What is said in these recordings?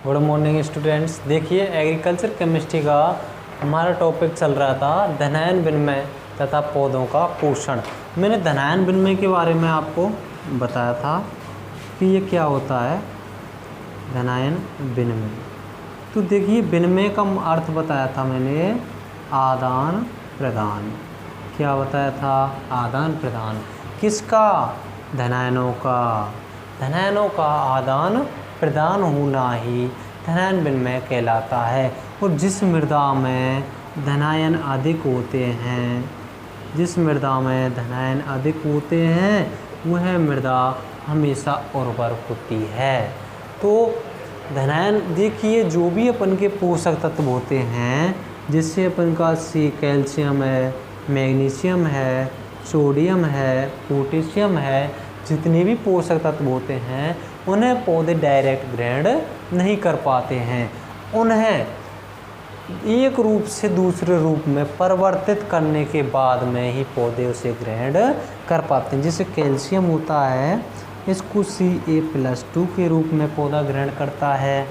Good morning students. देखिए agriculture chemistry का हमारा टॉपिक चल रहा था धनायन विनिमय तथा पौधों का पोषण। मैंने धनायन विनिमय के बारे में आपको बताया था कि ये क्या होता है धनायन विनिमय। तो देखिए विनिमय का अर्थ बताया था मैंने आदान प्रदान। क्या बताया था? आदान प्रदान। किसका? धनायनों का। धनायनों का आदान प्रदान होना ही धनायन विनिमय कहलाता है। और जिस मृदा में धनायन अधिक होते हैं, जिस मृदा में धनायन अधिक होते हैं वह मृदा हमेशा उर्वर होती है। तो धनायन देखिए जो भी अपन के पोषक तत्व होते हैं, जिससे अपन का कैल्शियम है, मैग्नीशियम है, सोडियम है, पोटेशियम है, जितने भी पोषक तत्व होते हैं उन्हें पौधे डायरेक्ट ग्रहण नहीं कर पाते हैं। उन्हें एक रूप से दूसरे रूप में परिवर्तित करने के बाद में ही पौधे उसे ग्रहण कर पाते हैं। जैसे कैल्शियम होता है, इसको Ca+2 के रूप में पौधा ग्रहण करता है।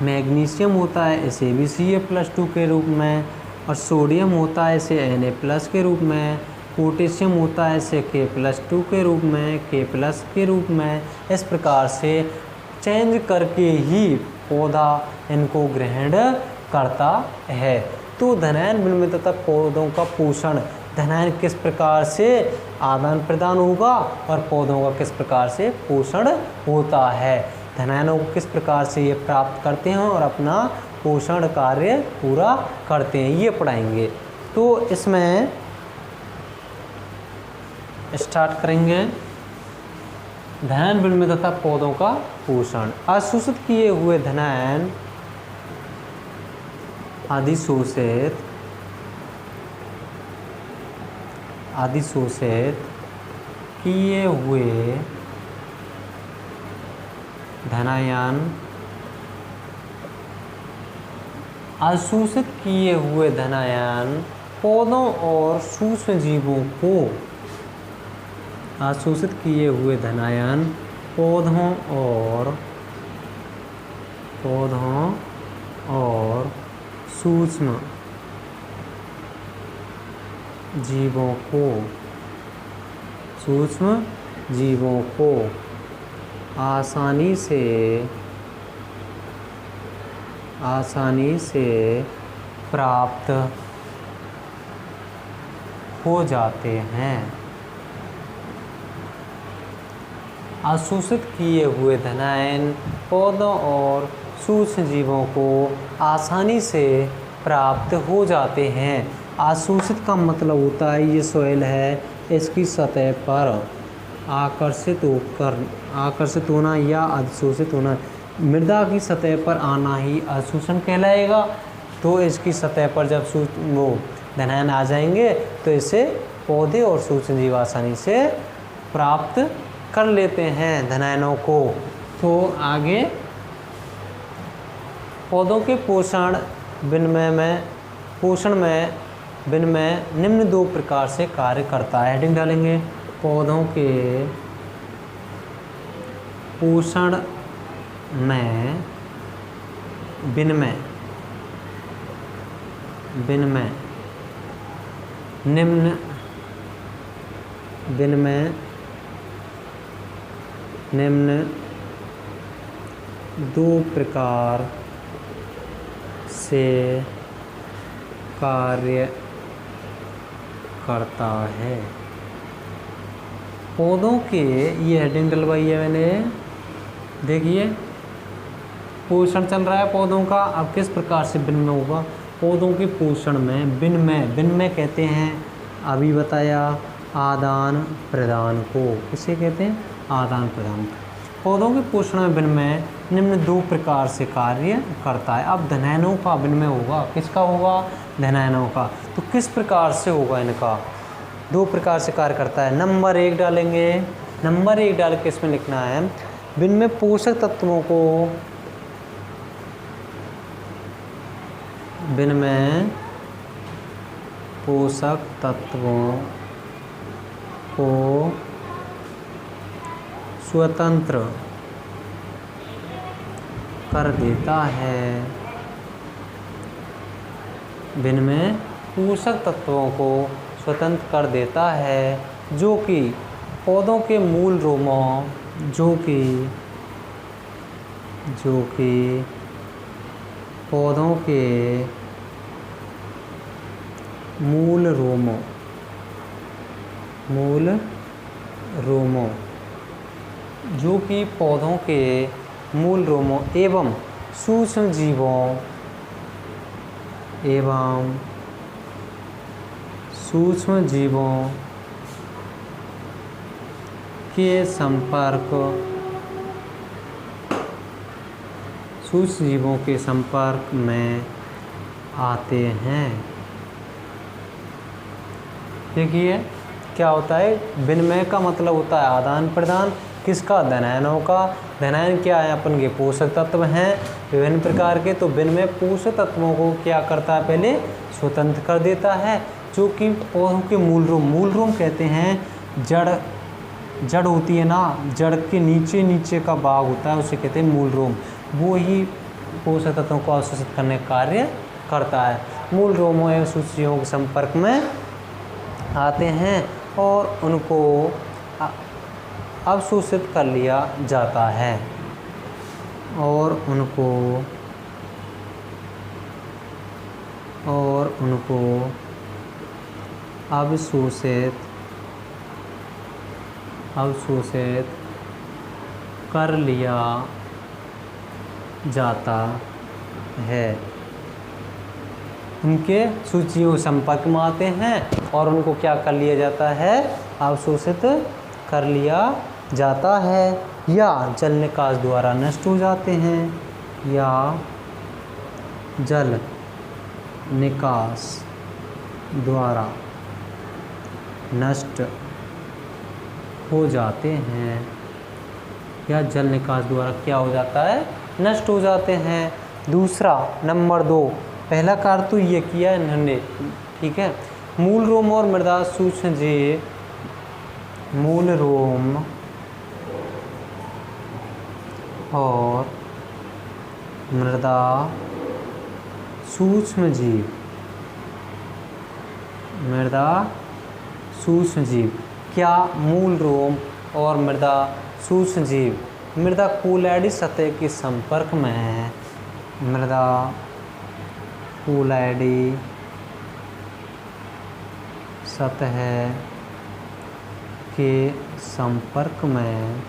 मैग्नीशियम होता है, इसे भी Ca+2 के रूप में। और सोडियम होता है, इसे Na+ के रूप में। पोटेशियम होता है, इसे K+2 के रूप में, K+ के रूप में। इस प्रकार से चेंज करके ही पौधा इनको ग्रहण करता है। तो धनायन विनिमय तथा पौधों का पोषण, धनायन किस प्रकार से आदान प्रदान होगा और पौधों का किस प्रकार से पोषण होता है, धनायनों को किस प्रकार से ये प्राप्त करते हैं और अपना पोषण कार्य पूरा करते हैं, ये पढ़ाएंगे। तो इसमें स्टार्ट करेंगे धनायन विनिमय तथा पौधों का पोषण। अशोषित किए हुए धनायन अधिशोषित किए हुए धनायन, अशोषित किए हुए धनायन पौधों और सूक्ष्म जीवों को, अशोषित किए हुए धनायन पौधों और सूक्ष्म जीवों को आसानी से प्राप्त हो जाते हैं। अशोषित किए हुए धनायन पौधों और सूक्ष्म जीवों को आसानी से प्राप्त हो जाते हैं। अशोषित का मतलब होता है ये सॉइल है, इसकी सतह पर आकर्षित होना या अधिशोषित होना। मृदा की सतह पर आना ही अशोषण कहलाएगा। तो इसकी सतह पर जब वो धनायन आ जाएंगे तो इसे पौधे और सूक्ष्म जीव आसानी से प्राप्त कर लेते हैं धनायनों को। तो आगे पौधों के पोषण विनिमय निम्न दो प्रकार से कार्य करता है। हेडिंग डालेंगे पौधों के पोषण में विनिमय निम्न दो प्रकार से कार्य करता है। पौधों के, ये हेडिंग डलवाई है मैंने, देखिए पोषण चल रहा है पौधों का। अब किस प्रकार से विनिमय होगा? पौधों के पोषण में विनिमय कहते हैं, अभी बताया, आदान प्रदान को। किसे कहते हैं? आदान प्रदान। पौधों के पोषण में विनिमय निम्न दो प्रकार से कार्य करता है। अब धनायनों का विनिमय होगा, किसका होगा? धनायनों का। तो किस प्रकार से होगा? इनका दो प्रकार से कार्य करता है। नंबर 1 डालेंगे, नंबर 1 डाल के इसमें लिखना है विनिमय पोषक तत्वों को, विनिमय पोषक तत्वों को स्वतंत्र कर देता है। विनिमय पोषक तत्वों को स्वतंत्र कर देता है जो कि पौधों के मूल रोमों पौधों के मूल रोमों एवं सूक्ष्म जीवों के संपर्क में आते हैं। देखिए क्या होता है, विनिमय का मतलब होता है आदान प्रदान, किसका, धनायनों का। धनायन क्या है, अपन के पोषक तत्व हैं विभिन्न प्रकार के। तो विनिमय पोषक तत्वों को क्या करता है, पहले स्वतंत्र कर देता है, जो कि पौधों के मूल रोम कहते हैं। जड़ होती है ना, जड़ के नीचे का भाग होता है, उसे कहते हैं मूल रोम। वो ही पोषक तत्वों को अवशोषित करने का कार्य करता है। मूल रोमों एवं सूक्ष्मजीवों के संपर्क में आते हैं और उनको अवशोषित कर लिया जाता है और उनको अवशोषित कर लिया जाता है। उनके सूक्ष्मजीवों संपर्क में आते हैं और उनको क्या कर लिया जाता है, अवशोषित कर लिया जाता है या जल निकास द्वारा नष्ट हो जाते हैं, या जल निकास द्वारा नष्ट हो जाते हैं, या जल निकास द्वारा क्या हो जाता है, नष्ट हो जाते हैं। दूसरा नंबर 2, पहला कार्य तो ये किया इन्होंने, ठीक है। मूल रोम और मृदा सूक्ष्मजीव, मूल रोम और मृदा सूक्ष्मजीव क्या, मूल रोम और मृदा सूक्ष्मजीव मृदा कोलैडी सतह के संपर्क में है। मृदा कोलैडी सतह के संपर्क में,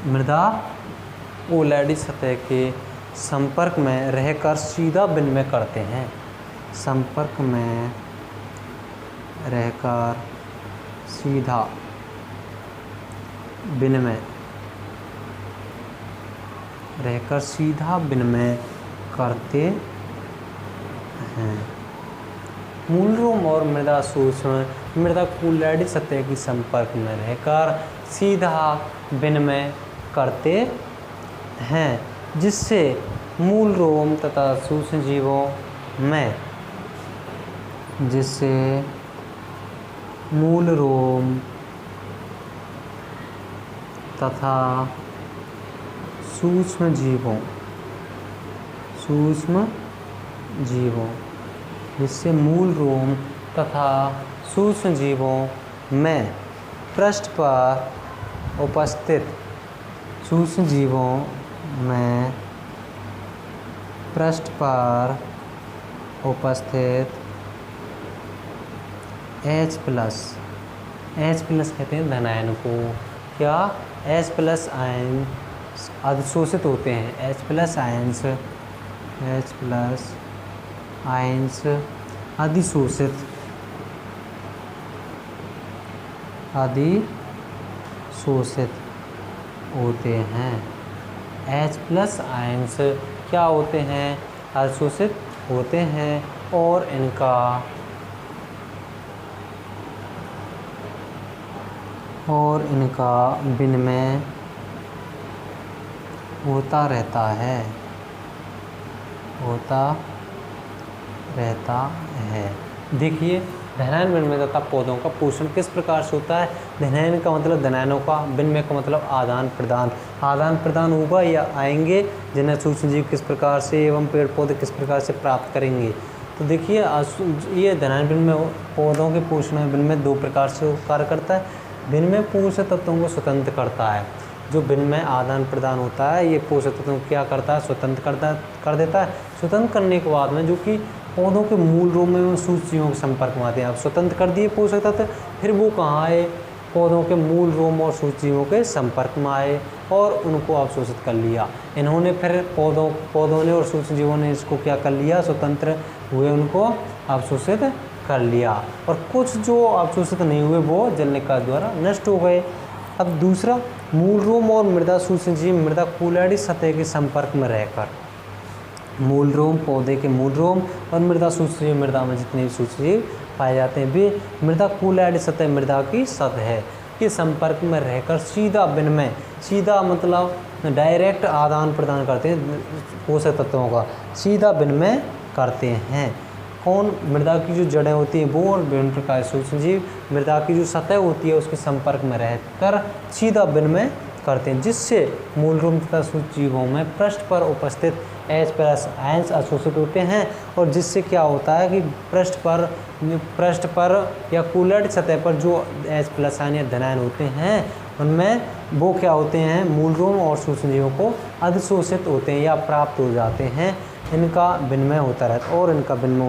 मृदा कोलैडी सतह के संपर्क में रहकर सीधा विनिमय करते हैं। संपर्क में रहकर सीधा विनिमय करते हैं। मूल रोम और मृदा सूक्ष्म मृदा कोलैडी सतह के संपर्क में रहकर सीधा विनिमय करते हैं, जिससे मूल रोम तथा सूक्ष्म जीवों में मूल रोम तथा सूक्ष्म जीवों जिससे मूल रोम तथा सूक्ष्म जीवों में पृष्ठ पर उपस्थित सूक्ष्म जीवों में पृष्ठ पर उपस्थित H+ कहते हैं धनायन को। क्या, H+ आयन अधिशोषित होते हैं। H+ आयन्स अधिशोषित होते हैं। H+ आयन्स क्या होते हैं, अधिशोषित होते हैं और इनका विनिमय होता रहता है। देखिए धनायन विनिमय तथा पौधों का पोषण किस प्रकार से होता है? धनायन का मतलब धनायनों का, विनिमय का मतलब आदान प्रदान। आदान प्रदान होगा या आएंगे, जिन्हें सूक्ष्म जीव किस प्रकार से एवं पेड़ पौधे किस प्रकार से प्राप्त करेंगे। तो देखिए ये धनायन विनिमय पौधों के पोषण में विनिमय 2 प्रकार से कार्य करता है। विनिमय पोषक तत्वों को स्वतंत्र करता है। जो विनिमय आदान प्रदान होता है ये पोषक तत्वों को क्या करता है? स्वतंत्र कर देता है। स्वतंत्र करने के बाद में जो कि पौधों के मूल रूप में सूक्ष्म जीवों के संपर्क में आते हैं। आप स्वतंत्र कर दिए पोषक तत्व, फिर वो कहाँ आए? पौधों के मूल रोम और सूक्ष्म जीवों के संपर्क में आए और उनको अवशोषित कर लिया। इन्होंने फिर पौधों ने और सूक्ष्म जीवों ने इसको क्या कर लिया? स्वतंत्र हुए, उनको अवशोषित कर लिया। और कुछ जो अवशोषित नहीं हुए वो जलनिका द्वारा नष्ट हो गए। अब दूसरा, मूल रोम और मृदा सूक्ष्म जीव मृदा कुलैडी सतह के संपर्क में रहकर, मूल रोम पौधे के मूल रोम और मृदा सूक्ष्म जीव मृदा में जितने सूक्ष्म जीव पाए जाते हैं वे मृदा कुलैडी सतह, मृदा की सतह के संपर्क में रहकर सीधा विनिमय, सीधा मतलब डायरेक्ट आदान प्रदान करते हैं पोषक तत्वों का, सीधा विनिमय करते हैं। कौन? मृदा की जो जड़ें होती हैं वो और विभिन्न प्रकार के सूक्ष्म जीव मृदा की जो सतह होती है उसके संपर्क में रहकर सीधा विनिमय करते हैं, जिससे मूल रूम तथा सूक्ष्म जीवों में पृष्ठ पर उपस्थित H+ आयंस अवशोषित होते हैं। और जिससे क्या होता है कि पृष्ठ पर या कुलैडी सतह पर जो H+ आयन या धनायन होते हैं उनमें वो क्या होते हैं? मूल रूम और सूक्ष्म जीवों को अधिशोषित होते हैं या प्राप्त हो जाते हैं। इनका विनिमय होता रहता है और इनका विनिमय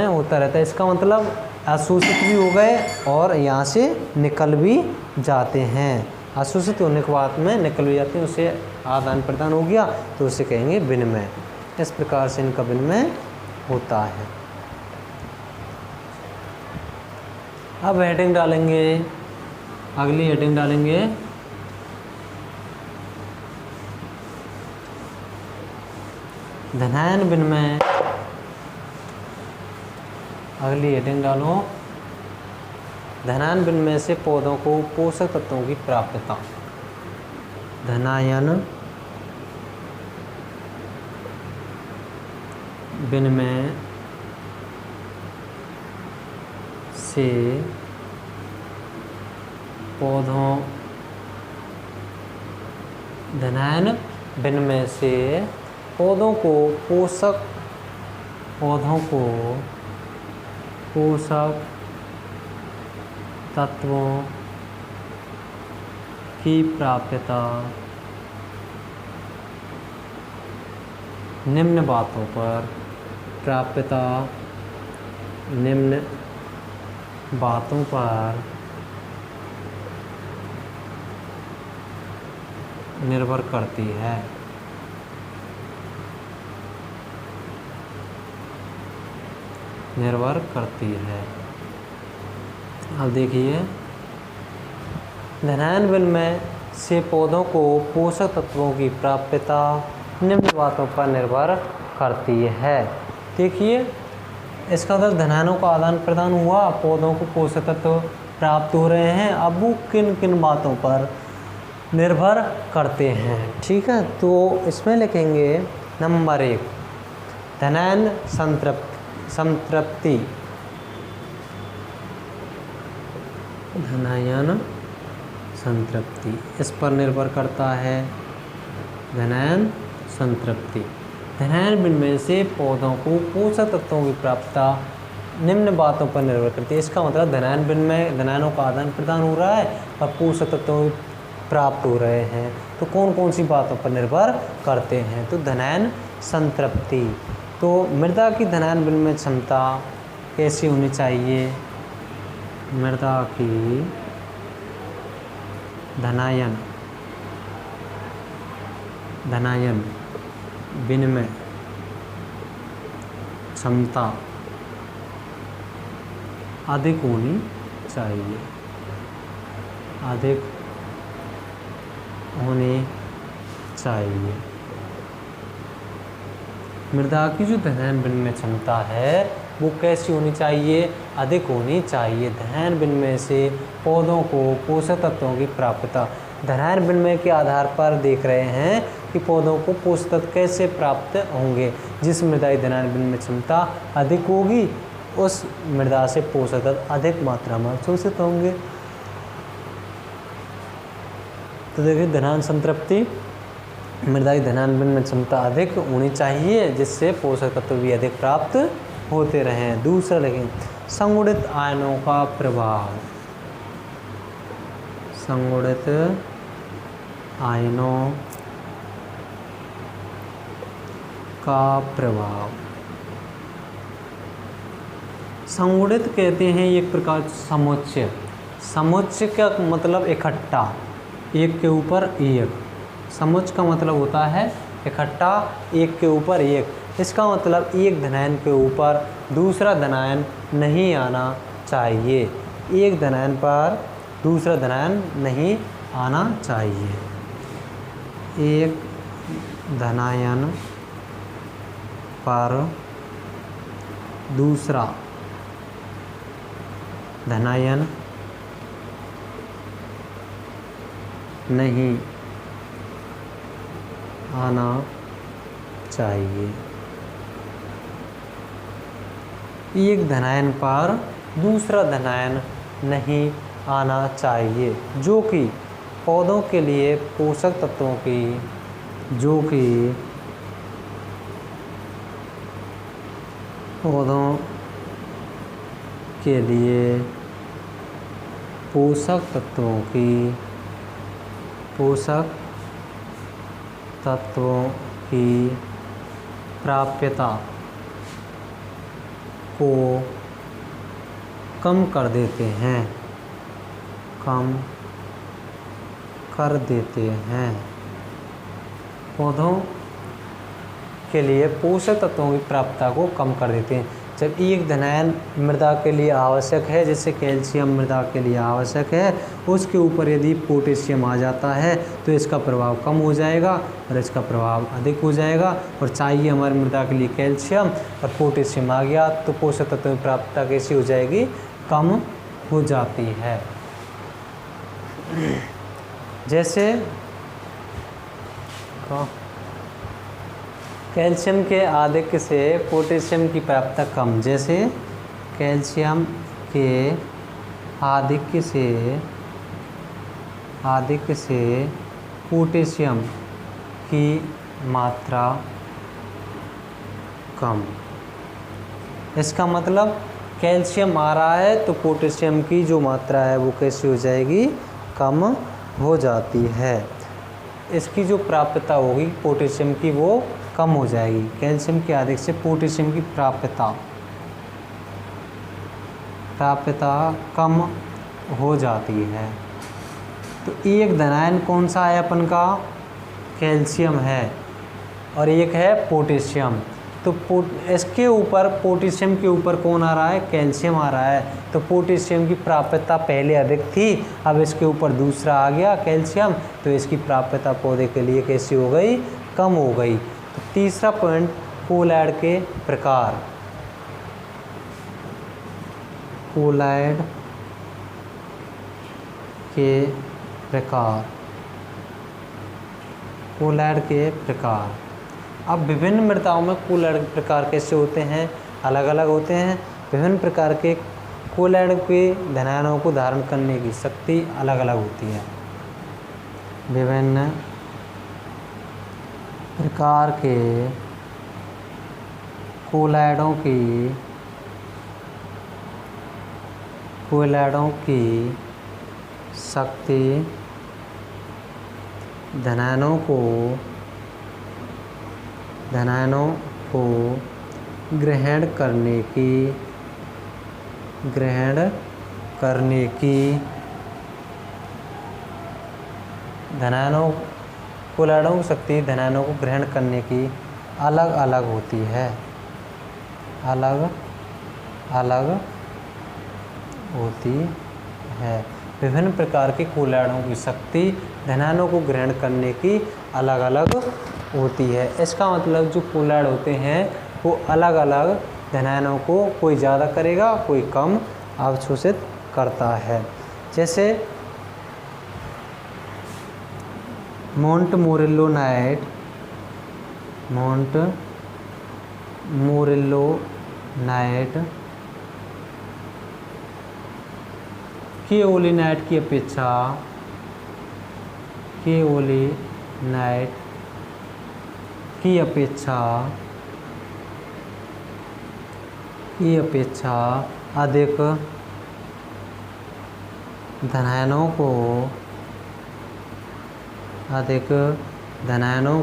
होता रहता है इसका मतलब अशोषित भी हो गए और यहाँ से निकल भी जाते हैं। अशोषित होने के बाद में निकल भी जाते हैं, उससे आदान प्रदान हो गया तो उसे कहेंगे विनिमय। इस प्रकार से इनका विनिमय होता है। अब हेडिंग डालेंगे, अगली हेडिंग डालेंगे धनायन विनिमय। अगली हेडिंग डालो धनायन विनिमय से पौधों को पोषक तत्वों की प्राप्यता। धनायन विनिमय से पौधों को पोषक तत्वों की प्राप्यता निम्न बातों पर निर्भर करती है। अब देखिए, धनायन विनिमय से पौधों को पोषक तत्वों की प्राप्यता निम्न बातों पर निर्भर करती है। देखिए, इसका मतलब धनायनों का आदान प्रदान हुआ, पौधों को पोषक तत्व प्राप्त हो रहे हैं। अब वो किन किन बातों पर निर्भर करते हैं, ठीक है। तो इसमें लिखेंगे नंबर 1 धनायन संतृप्ति। धनायन संतृप्ति इस पर निर्भर करता है। धनायन संतृप्ति, धनायन विनिमय से पौधों को पोषक तत्वों की प्राप्यता निम्न बातों पर निर्भर करती है। इसका मतलब धनायन विनिमय, धनायनों का आदान प्रदान हो रहा है और पोषक तत्वों प्राप्त हो रहे हैं। तो कौन कौन सी बातों पर निर्भर करते हैं? तो धनायन संतृप्ति। तो मृदा की धनायन विनिमय क्षमता कैसी होनी चाहिए? मृदा की धनायन विनिमय क्षमता अधिक होनी चाहिए, मृदा की जो धनायन विनिमय क्षमता है वो कैसी होनी चाहिए? अधिक होनी चाहिए। धनायन विनिमय से पौधों को पोषक तत्वों की प्राप्यता, धनायन विनिमय के आधार पर देख रहे हैं कि पौधों को पोषक तत्व कैसे प्राप्त होंगे। जिस मृदाई धनायन विनिमय क्षमता अधिक होगी उस मृदा से पोषक तत्व अधिक मात्रा में अवशोषित होंगे। तो देखिए धनायन संतृप्ति मृदाई धनायन विनिमय क्षमता अधिक होनी चाहिए जिससे पोषक तत्व भी अधिक प्राप्त होते रहें। दूसरा लेकिन संगुणित आयनों का प्रभाव, संगुणित आयनों का प्रभाव। संगुणित कहते हैं एक प्रकार समुच्चय। समुच्चय का मतलब इकट्ठा, एक के ऊपर एक। समुच्चय का मतलब होता है इकट्ठा, एक के ऊपर एक। इसका मतलब एक धनायन के ऊपर दूसरा धनायन नहीं आना चाहिए, एक धनायन पर दूसरा धनायन नहीं आना चाहिए। एक धनायन पर दूसरा धनायन नहीं आना चाहिए। एक धनायन पर दूसरा धनायन नहीं आना चाहिए जो कि पौधों के लिए पोषक तत्वों की, जो कि पौधों के लिए पोषक तत्वों की, पोषक तत्वों की प्राप्यता को कम कर देते हैं, कम कर देते हैं। पौधों के लिए पोषक तत्वों की प्राप्यता को कम कर देते हैं। जब एक धनायन मृदा के लिए आवश्यक है, जैसे कैल्शियम मृदा के लिए आवश्यक है, उसके ऊपर यदि पोटेशियम आ जाता है तो इसका प्रभाव कम हो जाएगा और इसका प्रभाव अधिक हो जाएगा। और चाहिए हमारी मृदा के लिए कैल्शियम और पोटेशियम आ गया तो पोषक तत्वों की प्राप्यता कैसी हो जाएगी, कम हो जाती है। जैसे कैल्शियम के आधिक्य से पोटेशियम की प्राप्यता कम, जैसे कैल्शियम के आधिक्य से पोटेशियम की मात्रा कम। इसका मतलब कैल्शियम आ रहा है तो पोटेशियम की जो मात्रा है वो कैसी हो जाएगी, कम हो जाती है। इसकी जो प्राप्यता होगी पोटेशियम की वो कम हो जाएगी। कैल्शियम के अधिक से पोटेशियम की प्राप्यता कम हो जाती है। तो एक धनायन कौन सा है अपन का, कैल्शियम है और एक है पोटेशियम। तो इसके ऊपर पोटेशियम के ऊपर कौन आ रहा है, कैल्शियम आ रहा है। तो पोटेशियम की प्राप्यता पहले अधिक थी, अब इसके ऊपर दूसरा आ गया कैल्शियम, तो इसकी प्राप्यता पौधे के लिए कैसी हो गई, कम हो गई। तो तीसरा पॉइंट कोलाइड के प्रकार, कोलाइड के प्रकार, कोलाइड के प्रकार। अब विभिन्न मृदाओं में कोलाइड के प्रकार कैसे होते हैं, अलग अलग होते हैं। विभिन्न प्रकार के कोलाइड के धनायनों को धारण करने की शक्ति अलग अलग होती है। विभिन्न प्रकार के कोलाइडों की शक्ति धनायनों को ग्रहण करने की धनायनों कोलाइडों की शक्ति धनायनों को ग्रहण करने की अलग अलग होती है, अलग अलग होती है। विभिन्न प्रकार के कोलाइडों की शक्ति धनायनों को ग्रहण करने की अलग अलग होती है। इसका मतलब जो कोलाइड होते हैं वो अलग अलग धनायनों को कोई ज़्यादा करेगा, कोई कम अवशोषित करता है। जैसे मोंटमोरेल्लो नाइट मोंट मोरिल्लो नाइट केओलिनाइट की अपेक्षा केओलिनाइट की अपेक्षा अधिक धनायनों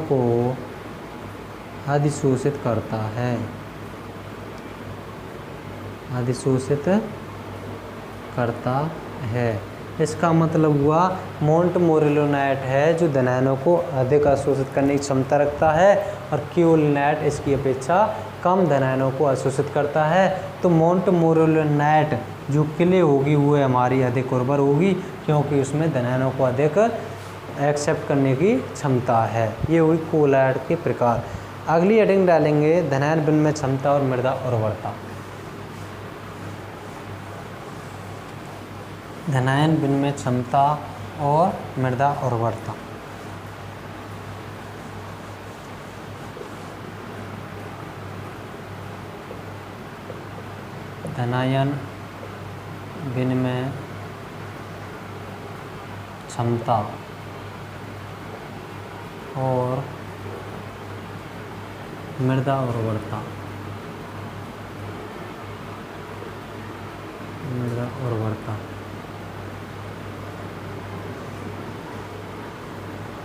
को अधिशोषित करता है। इसका मतलब हुआ मोंट मोरिल्लो नाइट है जो धनायनों को अधिक अवशोषित करने की क्षमता रखता है और केओलिनाइट इसकी अपेक्षा कम धनायनों को अवशोषित करता है। तो मोंट मोरिल्लो नाइट जो क्ले होगी वो हमारी अधिक उर्वर होगी क्योंकि उसमें धनायनों को अधिक एक्सेप्ट करने की क्षमता है। ये हुई कोलाइट के प्रकार। अगली हेडिंग डालेंगे धनायन विनिमय क्षमता और मृदा उर्वरता। धनायन विनिमय क्षमता और मृदा उर्वरता। धनायन विनिमय क्षमता और मृदा उर्वरता।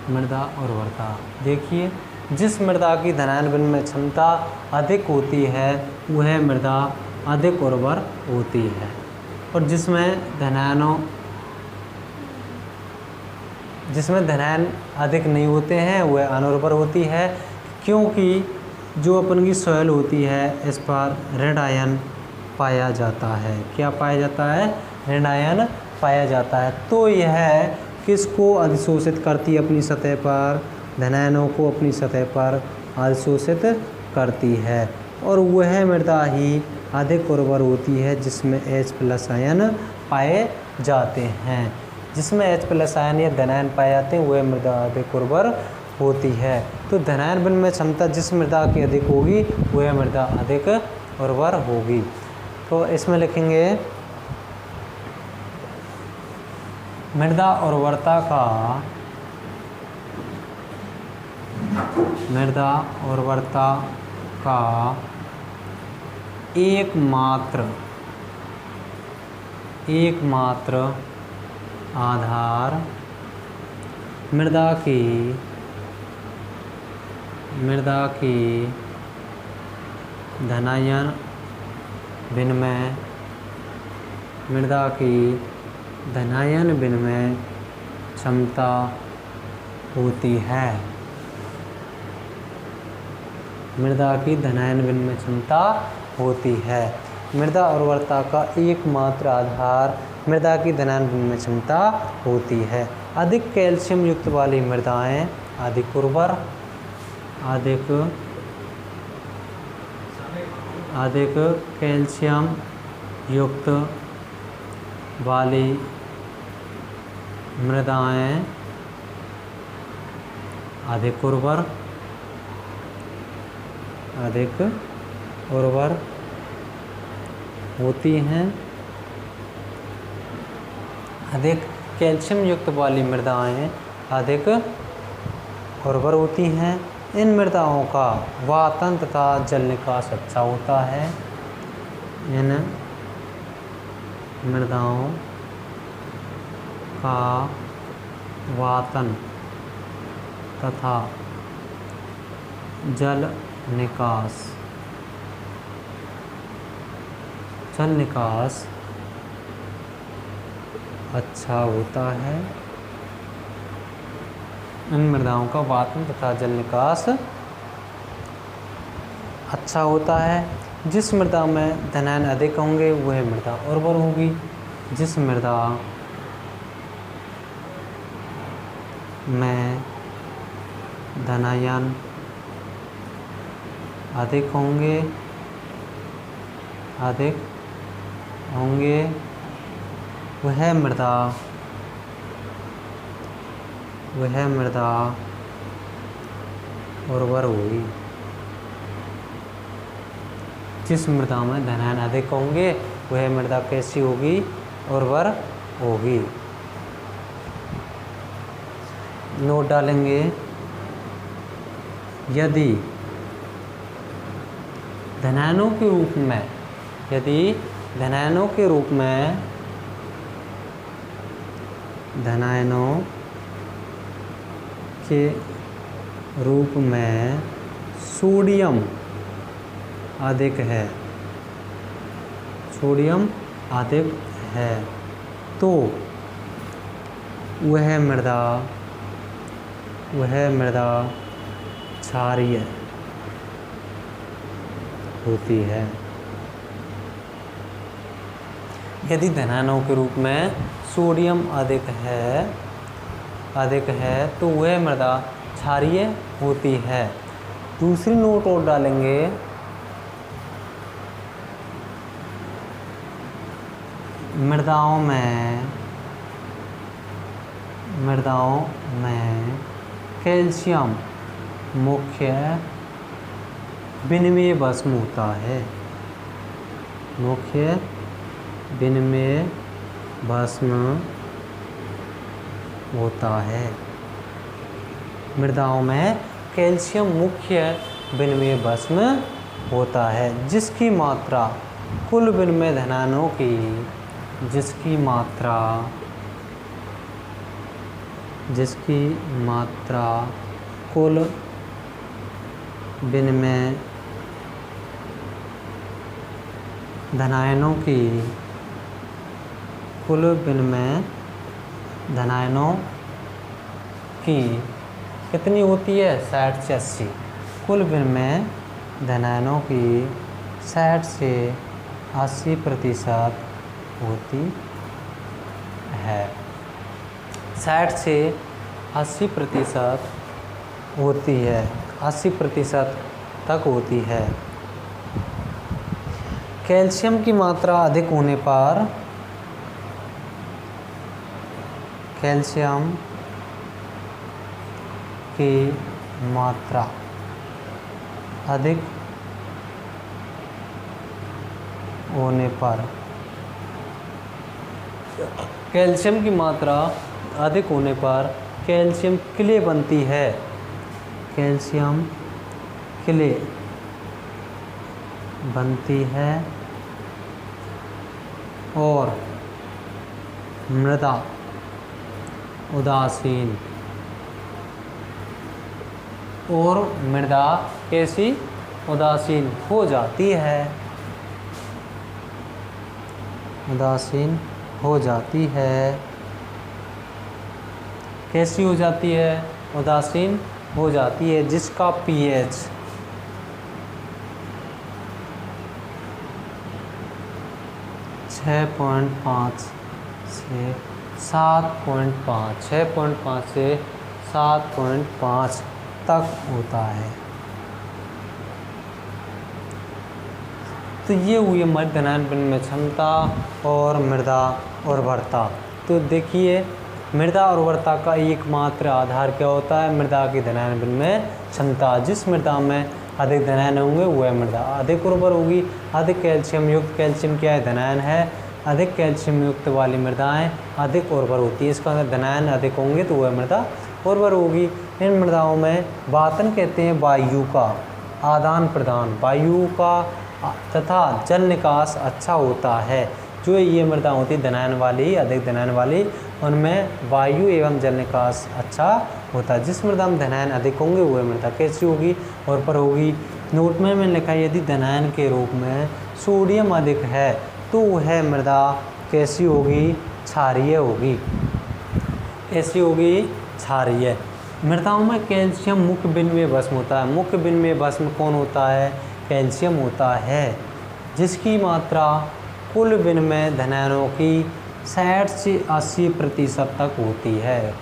मृदा उर्वरता देखिए, जिस मृदा की धनायन विनिमय क्षमता अधिक होती है वह मृदा अधिक उर्वर होती है और जिसमें धनायन अधिक नहीं होते हैं वह अनुर्वर होती है क्योंकि जो अपन की सॉइल होती है इस पर ऋण आयन पाया जाता है। क्या पाया जाता है? ऋण आयन पाया जाता है। तो यह किसको अधिशोषित करती है अपनी सतह पर? धनायनों को अपनी सतह पर अधिशोषित करती है और वह मृदा ही अधिक उर्वर होती है जिसमें H+ आयन पाए जाते हैं। जिसमें H+ आयन या धनायन पाए जाते हैं वह मृदा अधिक उर्वर होती है। तो धनायन विनिमय क्षमता जिस मृदा की अधिक होगी वह मृदा अधिक उर्वर होगी। तो इसमें लिखेंगे मृदा उर्वरता का एकमात्र आधार मृदा की धनायन विनिमय क्षमता होती है। मृदा की धनायन विनिमय क्षमता होती है। मृदा उर्वरता का एकमात्र आधार मृदा की धनायन विनिमय क्षमता होती है। अधिक कैल्शियम युक्त वाली मृदाएं अधिक उर्वर, अधिक कैल्शियम युक्त वाली मृदाएं अधिक उर्वर होती हैं। अधिक कैल्शियम युक्त वाली मृदाएं अधिक उर्वर होती हैं। इन मृदाओं का वातन तथा जल निकास अच्छा होता है। इन मृदाओं का वातन तथा जल निकास अच्छा होता है। इन मृदाओं का वातन तथा जल निकास अच्छा होता है। जिस मृदा में धनायन अधिक होंगे वह मृदा उर्वर होगी। जिस मृदा में धनायन अधिक होंगे वह मृदा उर्वर होगी। जिस मृदा में धनायन अधिक होंगे वह मृदा कैसी होगी, उर्वर होगी। नोट डालेंगे, यदि धनायनों के रूप में, यदि धनायनों के रूप में, धनायनों के रूप में सोडियम अधिक है, सोडियम अधिक है, तो वह मृदा क्षारीय होती है। यदि धनायनों के रूप में सोडियम अधिक है तो वह मृदा क्षारीय होती है। दूसरी नोट और डालेंगे, मृदाओं में कैल्शियम मुख्य विनिमय भस्म होता है, मुख्य विनिमय भस्म होता है। मृदाओं में कैल्शियम मुख्य विनिमय भस्म होता है, जिसकी मात्रा कुल विनिमय धनायनों की, जिसकी मात्रा कुल विनिमय धनायनों की, कुल विनिमय धनायनों की कितनी होती है, 60 से 80। कुल विनिमय धनायनों की 60 से 80% होती है, 60 से 80% होती है, 80% तक होती है। कैल्शियम की मात्रा अधिक होने पर, कैल्शियम की मात्रा अधिक होने पर, कैल्शियम की मात्रा अधिक होने पर कैल्शियम क्ले बनती है, कैल्शियम क्ले बनती है और मृदा उदासीन, और मृदा कैसी, उदासीन हो जाती है, उदासीन हो जाती है। कैसी हो जाती है, उदासीन हो जाती है, जिसका pH 6.5 से 7.5, 6.5 से 7.5 तक होता है। तो ये हुई हमारी धनायन विनिमय क्षमता और मृदा उर्वरता। तो देखिए, मृदा उर्वरता का एकमात्र आधार क्या होता है, मृदा की धनायन विनिमय क्षमता। जिस मृदा में अधिक धनायन होंगे वह मृदा अधिक उर्वर होगी। अधिक कैल्शियम युक्त, कैल्शियम क्या है, धनायन है, अधिक कैल्शियम युक्त वाली मृदाएं अधिक उर्वर होती है। इसका अगर धनायन अधिक होंगे तो वह मृदा उर्वर होगी। इन मृदाओं में वातन कहते हैं वायु का आदान प्रदान, वायु का तथा जल निकास अच्छा होता है। जो ये मृदा होती है धनायन वाली, अधिक धनायन वाली, उनमें वायु एवं जल निकास अच्छा होता है। जिस मृदा में धनायन अधिक होंगे वह मृदा कैसी होगी, उर्वर होगी। नोट में मैंने लिखा है, यदि धनायन के रूप में सोडियम अधिक है तो वह मृदा कैसी होगी, क्षारीय होगी, कैसी होगी, क्षारीय। मृदाओं में कैल्शियम मुख्य विनिमय भस्म होता है। मुख्य विनिमय भस्म कौन होता है, कैल्शियम होता है, जिसकी मात्रा कुल विनिमय धनायनों की 60 से 80% तक होती है।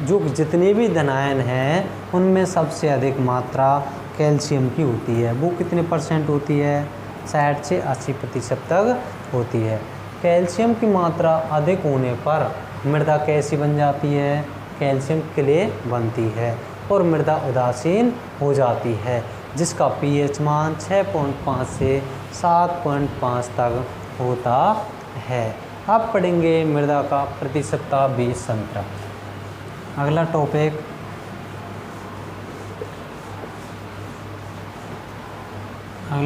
जो जितने भी धनायन हैं उनमें सबसे अधिक मात्रा कैल्शियम की होती है। वो कितने % होती है, 60 से 80% तक होती है। कैल्शियम की मात्रा अधिक होने पर मृदा कैसी बन जाती है, कैल्शियम क्ले बनती है और मृदा उदासीन हो जाती है, जिसका pH मान 6.5 से 7.5 तक होता है। अब पढ़ेंगे मृदा का प्रतिसप्ताह बीज संतृप्त। अगला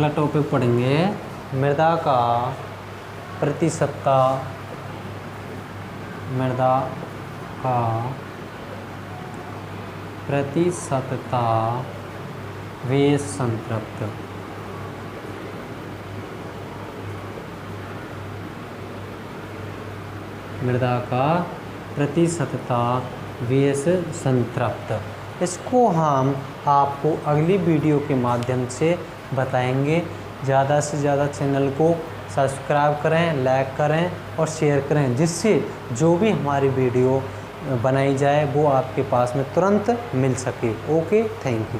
टॉपिक पढ़ेंगे मृदा का प्रतिसप्ताह बीज संतृप्त। मृदा का प्रतिशतता बीज संतृप्त। इसको हम आपको अगली वीडियो के माध्यम से बताएंगे। ज़्यादा से ज़्यादा चैनल को सब्सक्राइब करें, लाइक करें और शेयर करें, जिससे जो भी हमारी वीडियो बनाई जाए वो आपके पास में तुरंत मिल सके। Okay, thank you.